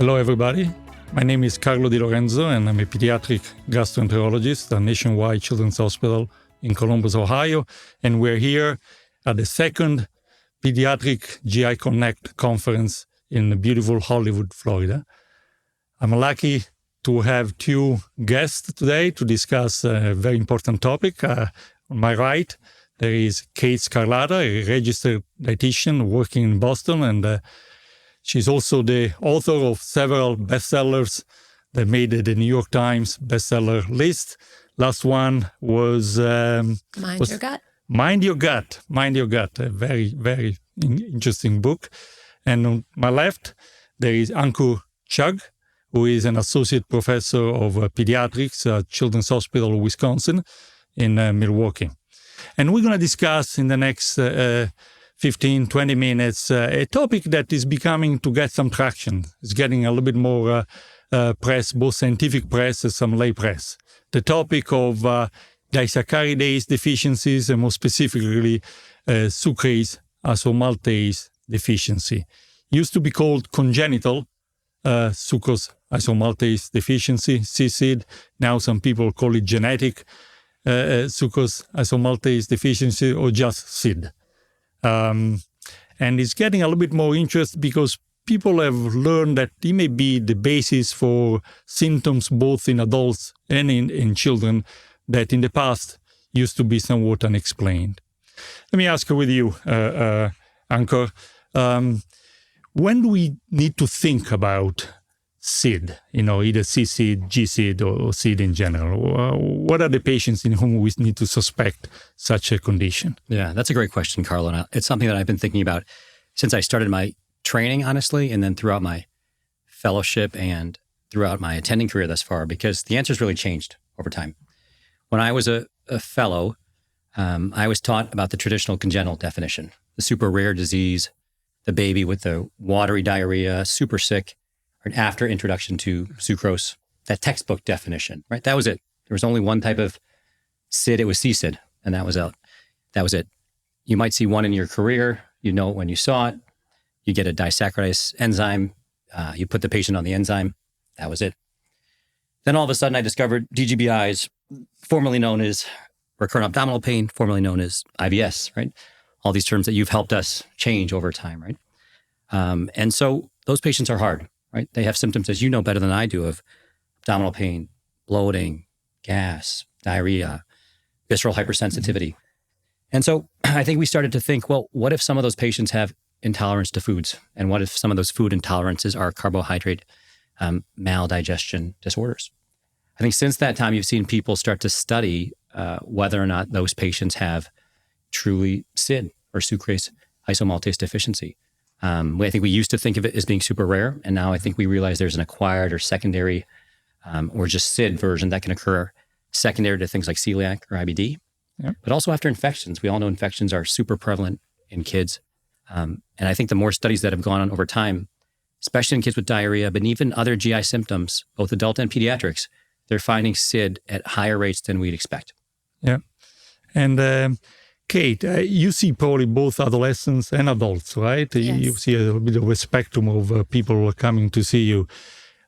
Hello, everybody. My name is Carlo Di Lorenzo, and I'm a pediatric gastroenterologist at Nationwide Children's Hospital in Columbus, Ohio. And we're here at the second Pediatric GI Connect conference in beautiful Hollywood, Florida. I'm lucky to have two guests today to discuss a very important topic. On my right, there is Kate Scarlata, a registered dietitian working in Boston, and she's also the author of several bestsellers that made the New York Times bestseller list. Last one was Mind Your Gut. Mind Your Gut. Mind Your Gut. A very, very interesting book. And on my left, there is Ankur Chugh, who is an associate professor of pediatrics at Children's Hospital of Wisconsin in Milwaukee. And we're going to discuss in the next 15, 20 minutes, a topic that is becoming to get some traction. It's getting a little bit more press, both scientific press and some lay press. The topic of Disaccharidase deficiencies, and more specifically, sucrase-isomaltase deficiency. Used to be called congenital sucrase-isomaltase deficiency, CSID. Now some people call it genetic sucrase-isomaltase deficiency, or just SID. And it's getting a little bit more interest because people have learned that it may be the basis for symptoms both in adults and in children that in the past used to be somewhat unexplained. Let me ask with you, Ankur, when do we need to think about SID, either CSID, GSID, or SID in general? What are the patients in whom we need to suspect such a condition? Yeah, that's a great question, Carlo. And it's something that I've been thinking about since I started my training, honestly, and then throughout my fellowship and throughout my attending career thus far, because the answer's really changed over time. When I was a fellow, I was taught about the traditional congenital definition, the super rare disease, the baby with the watery diarrhea, super sick, right after introduction to sucrose, that textbook definition, right? That was it. There was only one type of SID. It was CSID, and that was out. That was it. You might see one in your career. You know it when you saw it. You get a disaccharidase enzyme. You put the patient on the enzyme. That was it. Then all of a sudden, I discovered DGBIs, formerly known as recurrent abdominal pain, formerly known as IBS, right? All these terms that you've helped us change over time, right? And so those patients are hard, right? They have symptoms, as you know better than I do, of abdominal pain, bloating, gas, diarrhea, visceral hypersensitivity. And so I think we started to think, well, what if some of those patients have intolerance to foods? And what if some of those food intolerances are carbohydrate maldigestion disorders? I think since that time, you've seen people start to study whether or not those patients have truly SID, or sucrase-isomaltase deficiency. I think we used to think of it as being super rare, and now I think we realize there's an acquired or secondary or just SID version that can occur secondary to things like celiac or IBD. Yep. But also after infections. We all know infections are super prevalent in kids. And I think the more studies that have gone on over time, especially in kids with diarrhea, but even other GI symptoms, both adult and pediatrics, they're finding SID at higher rates than we'd expect. Yeah. And Kate, you see probably both adolescents and adults, right? Yes. You see a little bit of a spectrum of people coming to see you.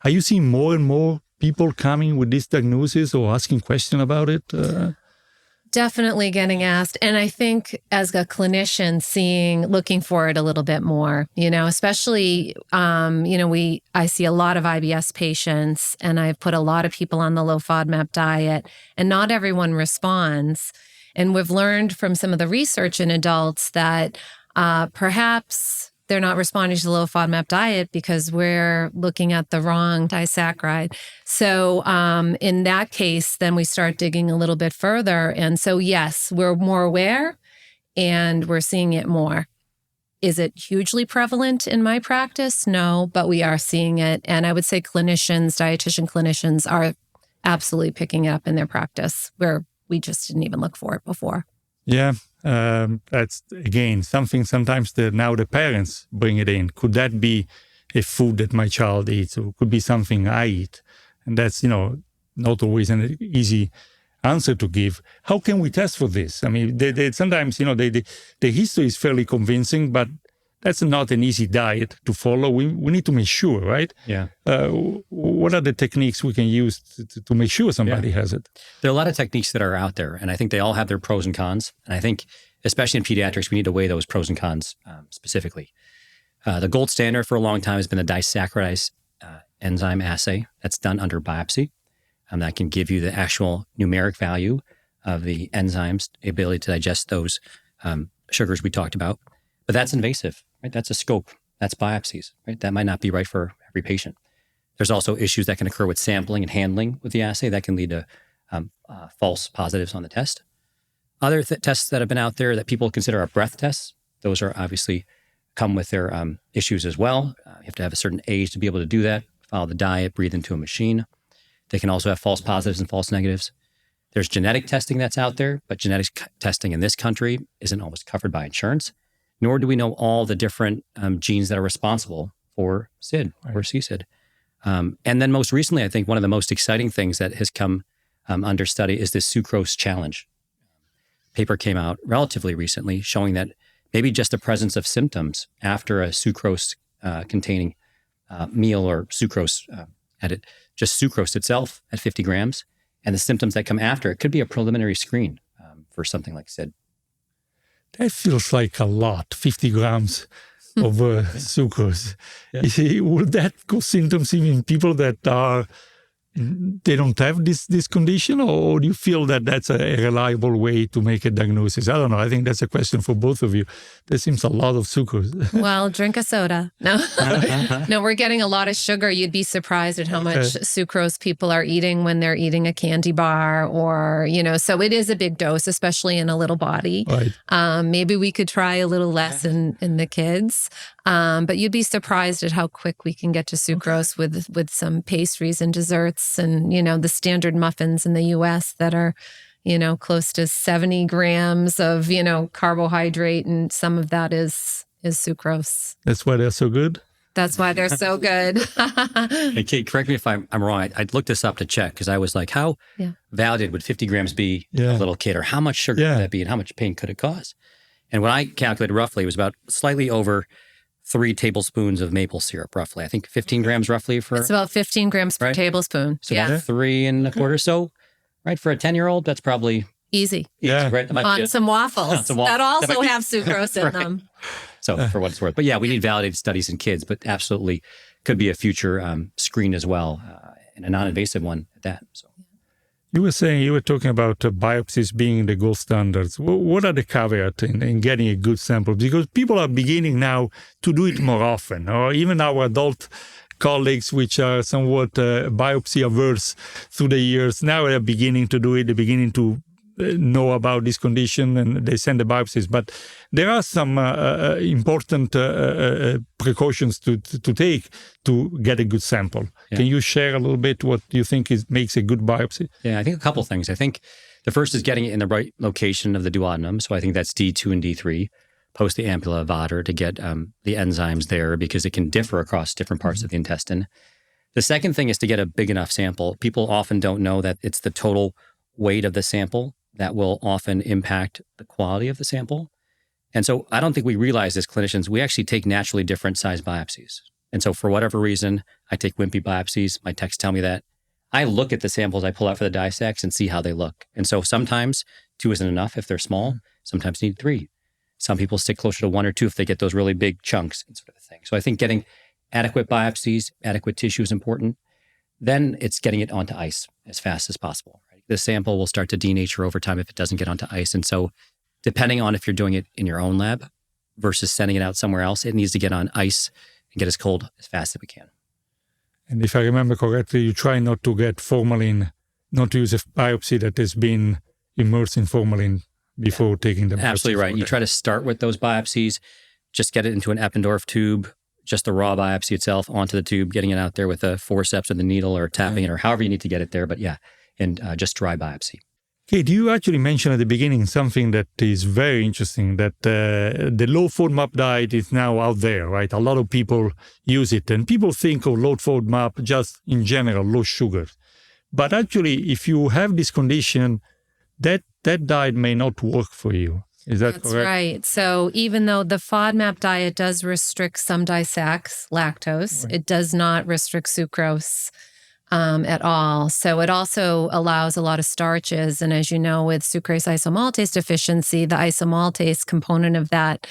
Are you seeing more and more people coming with this diagnosis or asking questions about it? Definitely getting asked. And I think as a clinician, looking for it a little bit more, especially, I see a lot of IBS patients, and I've put a lot of people on the low FODMAP diet, and not everyone responds. And we've learned from some of the research in adults that perhaps they're not responding to the low FODMAP diet because we're looking at the wrong disaccharide. So in that case, then we start digging a little bit further. And so, yes, we're more aware and we're seeing it more. Is it hugely prevalent in my practice? No, but we are seeing it. And I would say dietitian clinicians are absolutely picking it up in their practice where we just didn't even look for it before. Yeah, that's, again, something sometimes now the parents bring it in. Could that be a food that my child eats, or could be something I eat? And that's, not always an easy answer to give. How can we test for this? I mean, sometimes, the history is fairly convincing, but that's not an easy diet to follow. We need to make sure, right? Yeah. What are the techniques we can use to make sure somebody has it? There are a lot of techniques that are out there, and I think they all have their pros and cons. And I think, especially in pediatrics, we need to weigh those pros and cons specifically. The gold standard for a long time has been the Disaccharide enzyme assay. That's done under biopsy. That can give you the actual numeric value of the enzymes, the ability to digest those sugars we talked about. But that's invasive, right? That's a scope. That's biopsies, right? That might not be right for every patient. There's also issues that can occur with sampling and handling with the assay that can lead to false positives on the test. Other tests that have been out there that people consider are breath tests, those are obviously come with their issues as well. You have to have a certain age to be able to do that, follow the diet, breathe into a machine. They can also have false positives and false negatives. There's genetic testing that's out there, but genetic testing in this country isn't always covered by insurance, nor do we know all the different genes that are responsible for SID or CSID. And then most recently, I think one of the most exciting things that has come under study is this sucrose challenge. Paper came out relatively recently showing that maybe just the presence of symptoms after a sucrose containing meal or sucrose edit, just sucrose itself at 50 grams, and the symptoms that come after it could be a preliminary screen for something like SID. That feels like a lot, 50 grams of sucrose. Yeah. Would that cause symptoms even in people that they don't have this condition, or do you feel that that's a reliable way to make a diagnosis? I don't know. I think that's a question for both of you. There seems a lot of sucrose. Well, drink a soda. No, no, we're getting a lot of sugar. You'd be surprised at how much sucrose people are eating when they're eating a candy bar or, so it is a big dose, especially in a little body. Right. Maybe we could try a little less in the kids. But you'd be surprised at how quick we can get to sucrose with some pastries and desserts and, the standard muffins in the U.S. that are, close to 70 grams of, carbohydrate, and some of that is sucrose. That's why they're so good? That's why they're so good. Hey, Kate, correct me if I'm wrong. I looked this up to check because I was like, how validated would 50 grams be a little kid, or how much sugar could that be, and how much pain could it cause? And when I calculated roughly, it was about slightly over 3 tablespoons of maple syrup, roughly. I think 15 grams roughly for... It's about 15 grams per tablespoon. So about 3 1/4. So, right, for a 10-year-old, that's probably... Easy. Yeah. Right? On some waffles that also have sucrose in them. So, for what it's worth. But yeah, we need validated studies in kids, but absolutely could be a future screen as well, and a non-invasive one at that. So. You were talking about biopsies being the gold standards. What are the caveats in getting a good sample? Because people are beginning now to do it more often, or even our adult colleagues, which are somewhat biopsy averse through the years, now they're beginning to do it. They're beginning to know about this condition, and they send the biopsies. But there are some important precautions to take to get a good sample. Yeah. Can you share a little bit what you think makes a good biopsy? Yeah, I think a couple of things. I think the first is getting it in the right location of the duodenum. So I think that's D2 and D3, post the ampulla vater, to get the enzymes there, because it can differ across different parts of the intestine. The second thing is to get a big enough sample. People often don't know that it's the total weight of the sample that will often impact the quality of the sample. And so I don't think we realize as clinicians, we actually take naturally different size biopsies. And so for whatever reason, I take wimpy biopsies. My techs tell me that. I look at the samples I pull out for the dissects and see how they look. And so sometimes 2 isn't enough if they're small. Sometimes you need 3. Some people stick closer to 1 or 2 if they get those really big chunks and sort of a thing. So I think getting adequate biopsies, adequate tissue is important. Then it's getting it onto ice as fast as possible. The sample will start to denature over time if it doesn't get onto ice. And so depending on if you're doing it in your own lab versus sending it out somewhere else, it needs to get on ice and get as cold as fast as we can. And if I remember correctly, you try not to get formalin, not to use a biopsy that has been immersed in formalin before taking the biopsy. Absolutely right. You try to start with those biopsies, just get it into an Eppendorf tube, just the raw biopsy itself onto the tube, getting it out there with a forceps or the needle or tapping it or however you need to get it there. But yeah, and just dry biopsy. Kate, you actually mentioned at the beginning something that is very interesting, that the low FODMAP diet is now out there, right? A lot of people use it, and people think of low FODMAP just in general, low sugar. But actually, if you have this condition, that diet may not work for you. Is that That's correct? right. So even though the FODMAP diet does restrict some disacs, lactose, it does not restrict sucrose at all. So it also allows a lot of starches. And as you know, with sucrase-isomaltase deficiency, the isomaltase component of that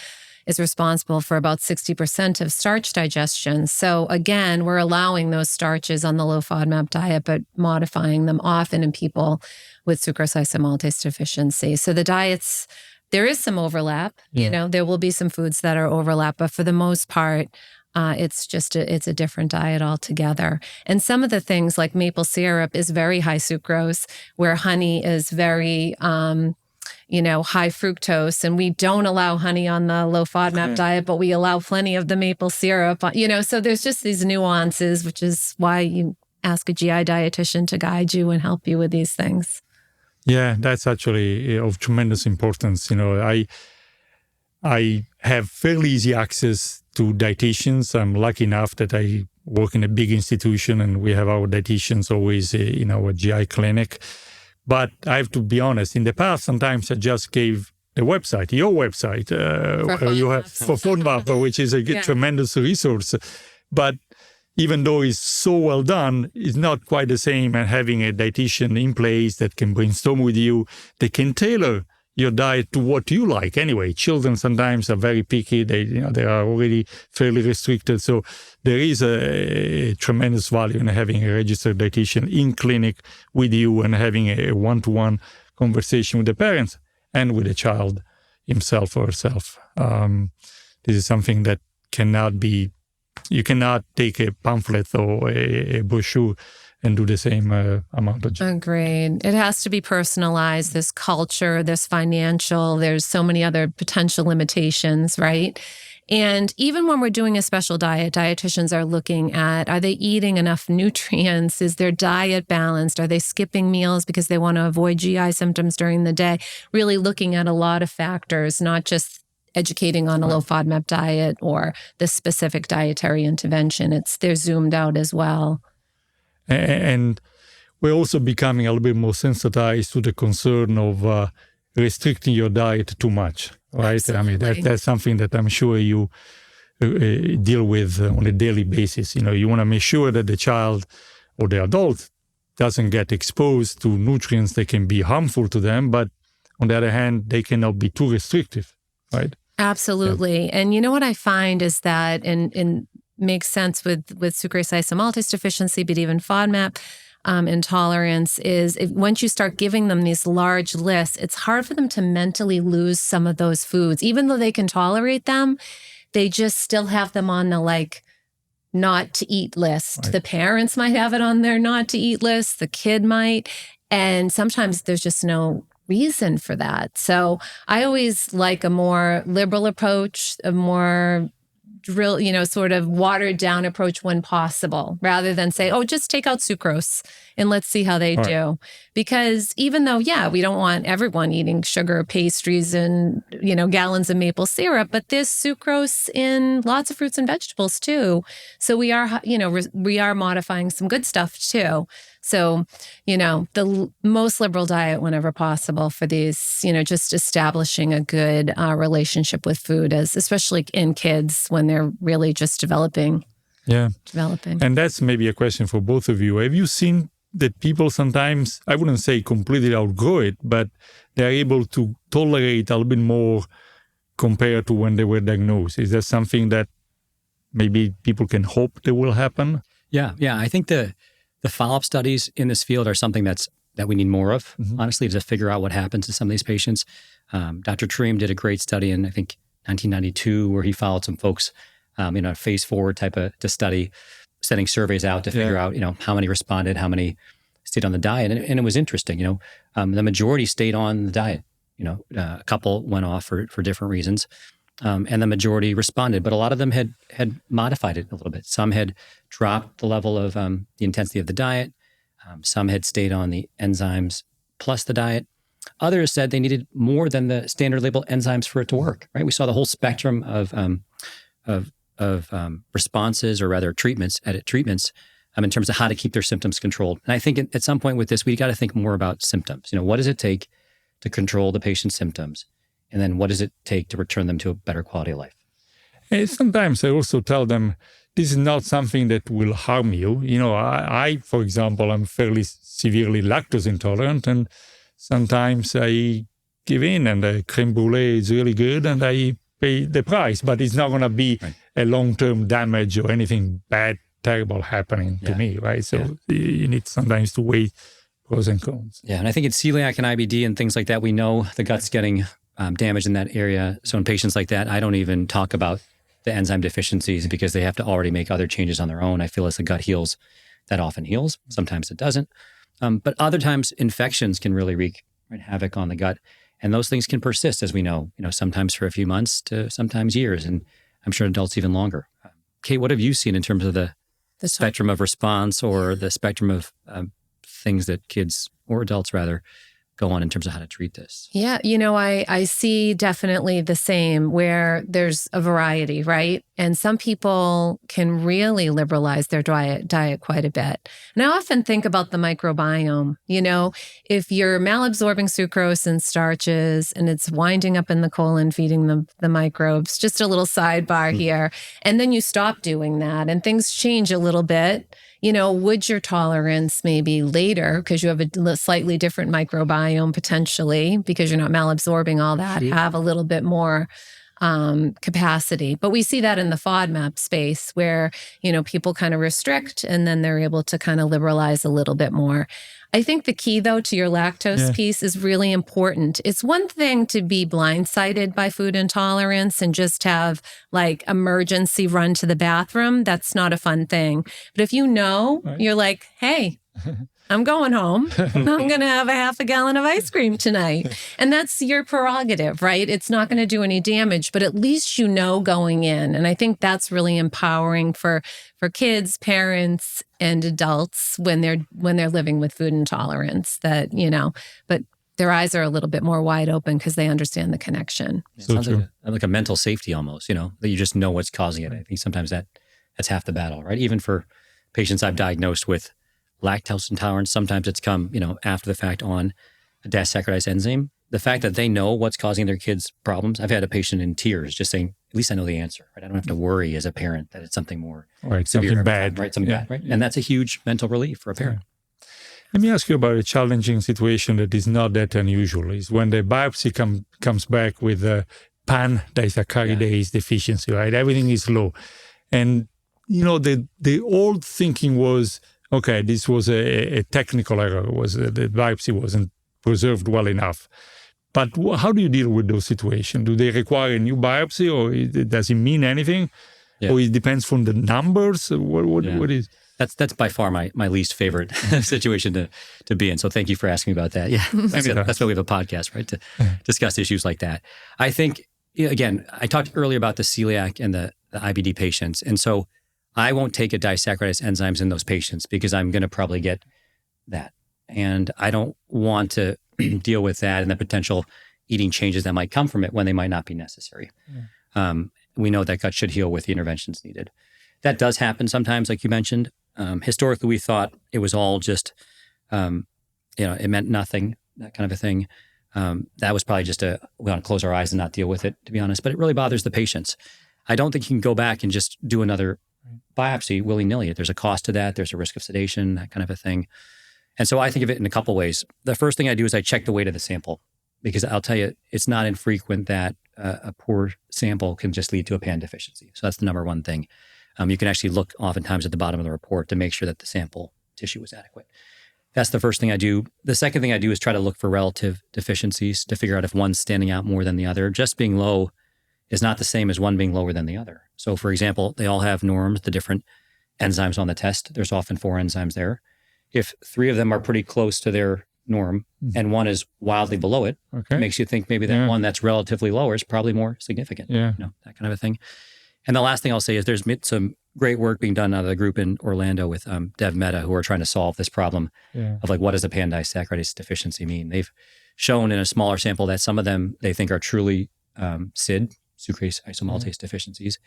is responsible for about 60% of starch digestion. So again, we're allowing those starches on the low FODMAP diet, but modifying them often in people with sucrase-isomaltase deficiency. So the diets, there is some overlap. Yeah. You know, there will be some foods that are overlap, but for the most part, it's a different diet altogether. And some of the things like maple syrup is very high sucrose, where honey is very, high fructose. And we don't allow honey on the low FODMAP diet, but we allow plenty of the maple syrup, so there's just these nuances, which is why you ask a GI dietitian to guide you and help you with these things. Yeah, that's actually of tremendous importance. I have fairly easy access to dietitians. I'm lucky enough that I work in a big institution and we have our dietitians always in our GI clinic. But I have to be honest, in the past, sometimes I just gave the website, your website, you have for FODMAP, which is a tremendous resource. But even though it's so well done, it's not quite the same as having a dietitian in place that can brainstorm with you. They can tailor your diet to what you like. Anyway, children sometimes are very picky. They are already fairly restricted. So there is a tremendous value in having a registered dietitian in clinic with you and having a one-to-one conversation with the parents and with the child himself or herself. This is something that you cannot take a pamphlet or a brochure and do the same amount of job. Agreed. It has to be personalized. There's culture, there's financial, there's so many other potential limitations, right? And even when we're doing a special diet, dietitians are looking at, are they eating enough nutrients? Is their diet balanced? Are they skipping meals because they want to avoid GI symptoms during the day? Really looking at a lot of factors, not just educating on a low FODMAP diet or the specific dietary intervention. They're zoomed out as well. And we're also becoming a little bit more sensitized to the concern of restricting your diet too much, right? Absolutely. I mean, that's something that I'm sure you deal with on a daily basis. You want to make sure that the child or the adult doesn't get exposed to nutrients that can be harmful to them, but on the other hand, they cannot be too restrictive, right? Absolutely. Yeah. And you know what I find is that, and makes sense with sucrase-isomaltase deficiency, but even FODMAP intolerance, is once you start giving them these large lists, it's hard for them to mentally lose some of those foods. Even though they can tolerate them, they just still have them on the not to eat list. Right. The parents might have it on their not to eat list. The kid might. And sometimes there's just no reason for that. So I always like a more liberal approach, a more sort of watered down approach when possible, rather than say, just take out sucrose and let's see how they do. Because even though, we don't want everyone eating sugar, pastries, and, gallons of maple syrup, but there's sucrose in lots of fruits and vegetables too. So we are modifying some good stuff too. So, the most liberal diet whenever possible for these, just establishing a good relationship with food, especially in kids when they're really just developing. Yeah. Developing. And that's maybe a question for both of you. Have you seen that people sometimes, I wouldn't say completely outgrow it, but they're able to tolerate a little bit more compared to when they were diagnosed? Is that something that maybe people can hope that will happen? Yeah. I think the follow-up studies in this field are something that we need more of, honestly, to figure out what happens to some of these patients. Dr. Treem did a great study in, I think, 1992, where he followed some folks in a phase 4 type of study, sending surveys out to figure out, how many responded, how many stayed on the diet. And it was interesting, the majority stayed on the diet. A couple went off for different reasons. And the majority responded, but a lot of them had modified it a little bit. Some had dropped the level of the intensity of the diet. Some had stayed on the enzymes plus the diet. Others said they needed more than the standard label enzymes for it to work. Right? We saw the whole spectrum of responses, or rather treatments in terms of how to keep their symptoms controlled. And I think at some point with this, we got to think more about symptoms. What does it take to control the patient's symptoms? And then what does it take to return them to a better quality of life? And sometimes I also tell them, this is not something that will harm you. I, for example, I'm fairly severely lactose intolerant, and sometimes I give in, and the creme brulee is really good, and I pay the price, but it's not going to be a long-term damage or anything bad, terrible happening to me, right? So you need sometimes to weigh pros and cons. Yeah, and I think it's celiac and IBD and things like that. We know the gut's getting damaged in that area. So in patients like that, I don't even talk about the enzyme deficiencies because they have to already make other changes on their own. I feel as the gut heals, that often heals. Sometimes it doesn't. But other times infections can really wreak havoc on the gut. And those things can persist, as we know, sometimes for a few months to sometimes years. And I'm sure adults even longer. Kate, what have you seen in terms of the spectrum of response or the spectrum of things that kids or adults rather go on in terms of how to treat this? Yeah, I see definitely the same where there's a variety, right? And some people can really liberalize their diet quite a bit. And I often think about the microbiome. If you're malabsorbing sucrose and starches and it's winding up in the colon, feeding the microbes, just a little sidebar here, and then you stop doing that and things change a little bit, would your tolerance maybe later, because you have a slightly different microbiome potentially, because you're not malabsorbing all that, have a little bit more capacity. But we see that in the FODMAP space where, people kind of restrict and then they're able to kind of liberalize a little bit more. I think the key, though, to your lactose piece is really important. It's one thing to be blindsided by food intolerance and just have like emergency run to the bathroom. That's not a fun thing. But if you're like, hey, I'm going home. I'm going to have a half a gallon of ice cream tonight. And that's your prerogative, right? It's not going to do any damage, but at least going in. And I think that's really empowering for kids, parents, and adults when they're living with food intolerance that, but their eyes are a little bit more wide open because they understand the connection. It sounds like a mental safety almost, that you just know what's causing it. I think sometimes that's half the battle, right? Even for patients I've diagnosed with lactose intolerance, sometimes it's come, after the fact on a Disaccharidase enzyme. The fact that they know what's causing their kids problems. I've had a patient in tears just saying, at least I know the answer, right? I don't have to worry as a parent that it's something more severe, something bad. Right, something bad, right? And that's a huge mental relief for a parent. Let me ask you about a challenging situation that is not that unusual. Is when the biopsy comes back with a pan-disaccharide deficiency, right? Everything is low. And, the old thinking was, okay, this was a technical error, the biopsy wasn't preserved well enough. But how do you deal with those situations? Do they require a new biopsy, or does it mean anything? Yeah. Or it depends from the numbers? What is? That's by far my least favorite situation to be in. So thank you for asking me about that. Yeah, that's why we have a podcast, right? To discuss issues like that. I think, again, I talked earlier about the celiac and the IBD patients. And so I won't take a disaccharide enzymes in those patients because I'm going to probably get that. And I don't want to deal with that and the potential eating changes that might come from it when they might not be necessary. Yeah. We know that gut should heal with the interventions needed. That does happen sometimes, like you mentioned. Historically, we thought it was all just, it meant nothing, that kind of a thing. That was probably just we want to close our eyes and not deal with it, to be honest. But it really bothers the patients. I don't think you can go back and just do another biopsy willy-nilly. There's a cost to that. There's a risk of sedation, that kind of a thing. And so I think of it in a couple ways. The first thing I do is I check the weight of the sample, because I'll tell you, it's not infrequent that a poor sample can just lead to a pan deficiency. So that's the number one thing. You can actually look oftentimes at the bottom of the report to make sure that the sample tissue is adequate. That's the first thing I do. The second thing I do is try to look for relative deficiencies to figure out if one's standing out more than the other. Just being low is not the same as one being lower than the other. So for example, they all have norms, the different enzymes on the test. There's often 4 enzymes there. If 3 of them are pretty close to their norm and one is wildly below it, it makes you think maybe that one that's relatively lower is probably more significant. Yeah. That kind of a thing. And the last thing I'll say is there's some great work being done out of the group in Orlando with Dev Mehta, who are trying to solve this problem of like, what does a pan disaccharide deficiency mean? They've shown in a smaller sample that some of them they think are truly CSID, sucrase-isomaltase deficiencies.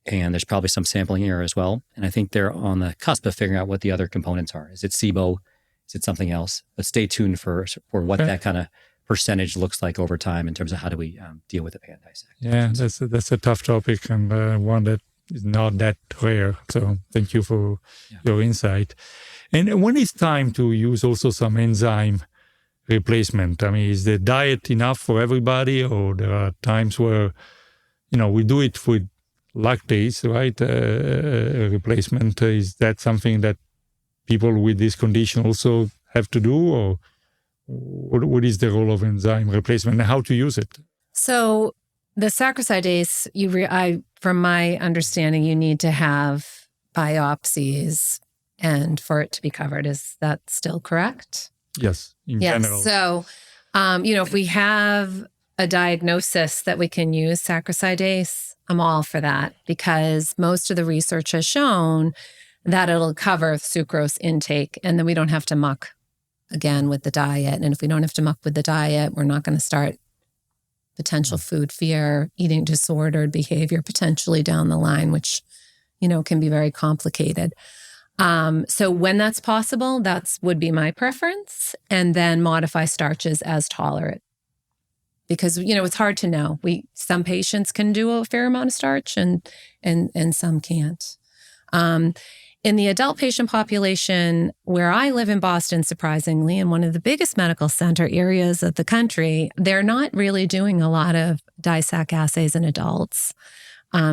And there's probably some sampling error as well. And I think they're on the cusp of figuring out what the other components are. Is it SIBO? Is it something else? But stay tuned for what that kind of percentage looks like over time in terms of how do we deal with the pan-disac. Yeah, that's a tough topic and one that is not that rare. So thank you for your insight. And when it's time to use also some enzyme replacement, I mean, is the diet enough for everybody, or there are times where, we do it with lactase, right? Replacement, is that something that people with this condition also have to do, or what is the role of enzyme replacement and how to use it? So the sucrase-isomaltase, from my understanding, you need to have biopsies and for it to be covered. Is that still correct? Yes, in general. So, if we have a diagnosis that we can use sucrase-isomaltase, I'm all for that, because most of the research has shown that it'll cover sucrose intake, and then we don't have to muck again with the diet. And if we don't have to muck with the diet, we're not going to start potential food fear, eating disordered behavior potentially down the line, which, can be very complicated. So when that's possible, would be my preference. And then modify starches as tolerant. Because, it's hard to know. Some patients can do a fair amount of starch and some can't. In the adult patient population where I live in Boston, surprisingly, in one of the biggest medical center areas of the country, they're not really doing a lot of Disac assays in adults.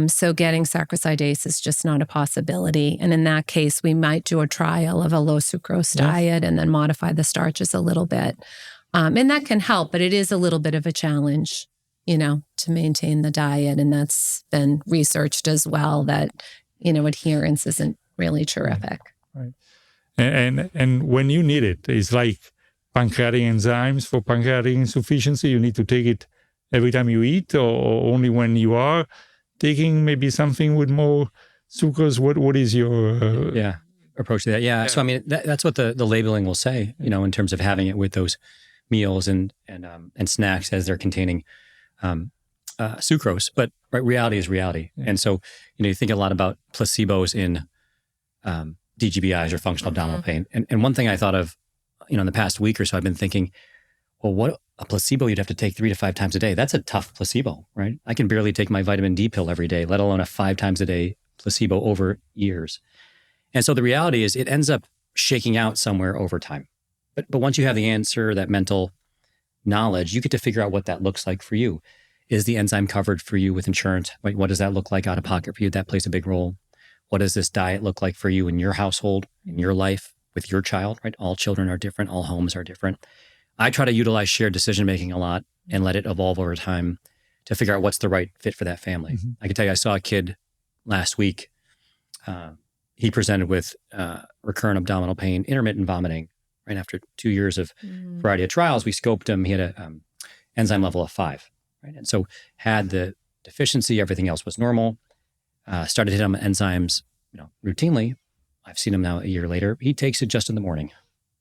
So getting sucrase-isomaltase is just not a possibility. And in that case, we might do a trial of a low sucrose diet and then modify the starches a little bit. And that can help, but it is a little bit of a challenge, to maintain the diet. And that's been researched as well, that, adherence isn't really terrific. Right. And when you need it, it's like pancreatic enzymes for pancreatic insufficiency. You need to take it every time you eat, or only when you are taking maybe something with more sucrose. What is your approach to that? Yeah. So I mean, that's what the labeling will say. In terms of having it with those meals and snacks as they're containing sucrose. But reality is reality, and so you think a lot about placebos in DGBIs or functional abdominal pain. And one thing I thought of, in the past week or so, I've been thinking, well, what a placebo you'd have to take 3 to 5 times a day. That's a tough placebo, right? I can barely take my vitamin D pill every day, let alone a 5 times a day placebo over years. And so the reality is it ends up shaking out somewhere over time. But once you have the answer, that mental knowledge, you get to figure out what that looks like for you. Is the enzyme covered for you with insurance? What does that look like out of pocket for you? That plays a big role. What does this diet look like for you in your household, in your life, with your child, right? All children are different. All homes are different. I try to utilize shared decision-making a lot and let it evolve over time to figure out what's the right fit for that family. Mm-hmm. I can tell you, I saw a kid last week. He presented with recurrent abdominal pain, intermittent vomiting, right after 2 years of variety of trials. We scoped him. He had a enzyme level of 5, right? And so had the deficiency, everything else was normal. Started hitting him enzymes, routinely. I've seen him now a year later. He takes it just in the morning.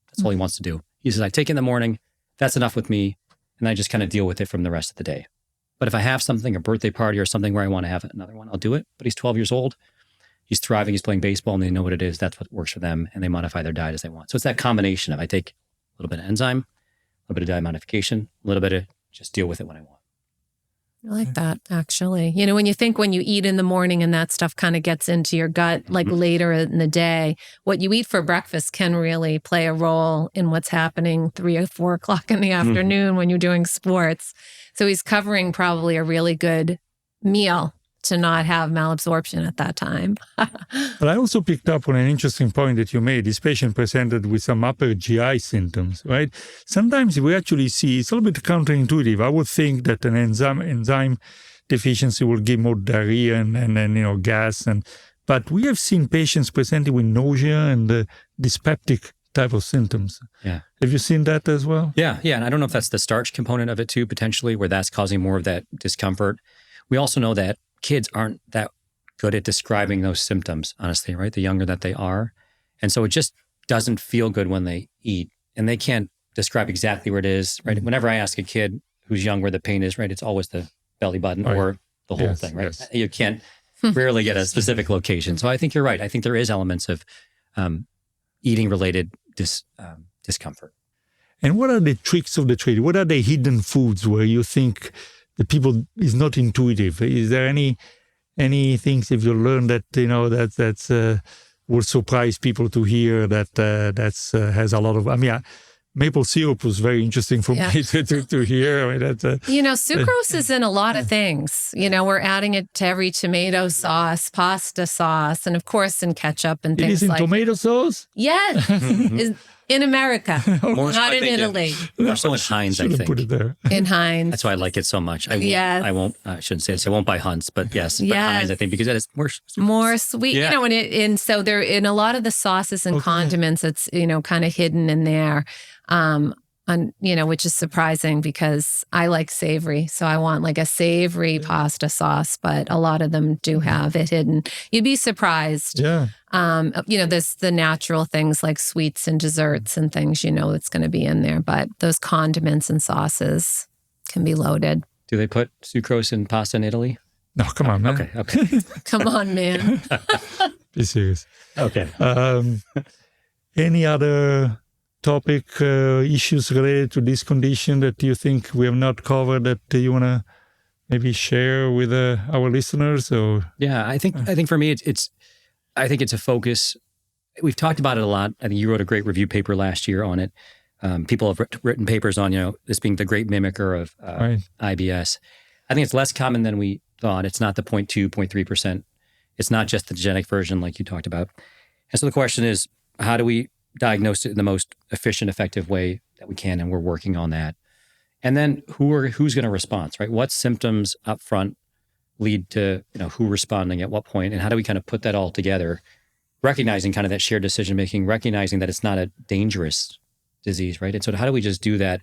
That's all he wants to do. He says, I take it in the morning. That's enough with me. And I just kind of deal with it from the rest of the day. But if I have something, a birthday party or something where I want to have another one, I'll do it. But he's 12 years old. He's thriving. He's playing baseball and they know what it is. That's what works for them. And they modify their diet as they want. So it's that combination of I take a little bit of enzyme, a little bit of diet modification, a little bit of just deal with it when I want. I like that, actually. When you eat in the morning and that stuff kind of gets into your gut, like later in the day, what you eat for breakfast can really play a role in what's happening 3 or 4 o'clock in the afternoon when you're doing sports. So he's covering probably a really good meal to not have malabsorption at that time. But I also picked up on an interesting point that you made. This patient presented with some upper GI symptoms, right? Sometimes we actually see, it's a little bit counterintuitive. I would think that an enzyme deficiency will give more diarrhea and gas. But we have seen patients presenting with nausea and dyspeptic type of symptoms. Yeah. Have you seen that as well? Yeah. And I don't know if that's the starch component of it too, potentially, where that's causing more of that discomfort. We also know that kids aren't that good at describing those symptoms, honestly, right? The younger that they are. And so it just doesn't feel good when they eat and they can't describe exactly where it is, right? Whenever I ask a kid who's young where the pain is, right, it's always the belly button or the whole thing, right? Yes. You can't rarely get a specific location. So I think you're right. I think there is elements of eating related discomfort. And what are the tricks of the trade? What are the hidden foods where you think the people is not intuitive? Is there any things if you learn that that's would surprise people to hear that has a lot of? Maple syrup was very interesting for me to hear. I mean, sucrose is in a lot of things. We're adding it to every tomato sauce, pasta sauce, and of course in ketchup and things like that. It is in tomato sauce? Yes. In America, not in Italy. Also in Heinz, I think. Put it there. In Heinz. That's why I like it so much. I shouldn't say this. I won't buy Hunt's, but yes. But Heinz, I think, because that is more sweet. Yeah. And so they're in a lot of the sauces and condiments, it's, kind of hidden in there. Which is surprising because I like savory. So I want like a savory pasta sauce, but a lot of them do have it hidden. You'd be surprised. Yeah. There's the natural things like sweets and desserts and things, it's going to be in there, but those condiments and sauces can be loaded. Do they put sucrose in pasta in Italy? No, come on, man. Okay. Come on, man. Be serious. Okay. Any other topic, issues related to this condition that you think we have not covered that you want to maybe share with our listeners? Or I think for me it's a focus. We've talked about it a lot. I think you wrote a great review paper last year on it. People have written papers on this being the great mimicker of IBS. I think it's less common than we thought. It's not the 0.2, 0.3%. It's not just the genetic version like you talked about. And so the question is, how do we diagnose it in the most efficient, effective way that we can? And we're working on that. And then who's going to respond, right? What symptoms up front lead to, who responding at what point, and how do we kind of put that all together, recognizing kind of that shared decision-making, recognizing that it's not a dangerous disease, right? And so how do we just do that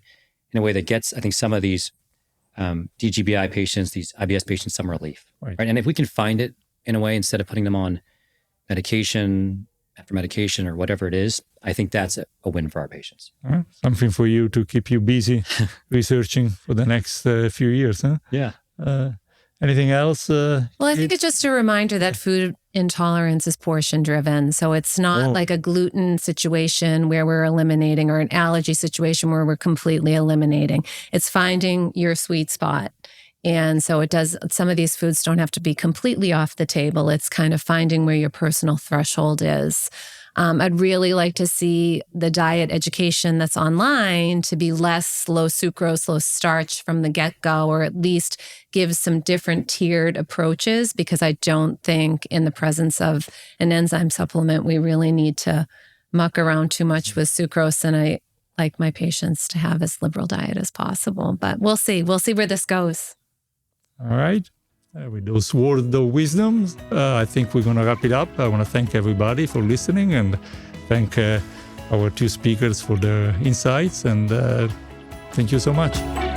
in a way that gets, I think, some of these DGBI patients, these IBS patients, some relief, right? And if we can find it in a way, instead of putting them on medication after medication or whatever it is, I think that's a win for our patients. Something for you to keep you busy researching for the next few years, huh? Yeah. Anything else? Well, I think it's just a reminder that food intolerance is portion driven. So it's not like a gluten situation where we're eliminating, or an allergy situation where we're completely eliminating. It's finding your sweet spot. And so some of these foods don't have to be completely off the table. It's kind of finding where your personal threshold is. I'd really like to see the diet education that's online to be less low sucrose, low starch from the get-go, or at least give some different tiered approaches, because I don't think in the presence of an enzyme supplement, we really need to muck around too much with sucrose. And I like my patients to have as liberal diet as possible, but we'll see. We'll see where this goes. All right. With those words of wisdom, I think we're going to wrap it up. I want to thank everybody for listening, and thank our two speakers for their insights. And thank you so much.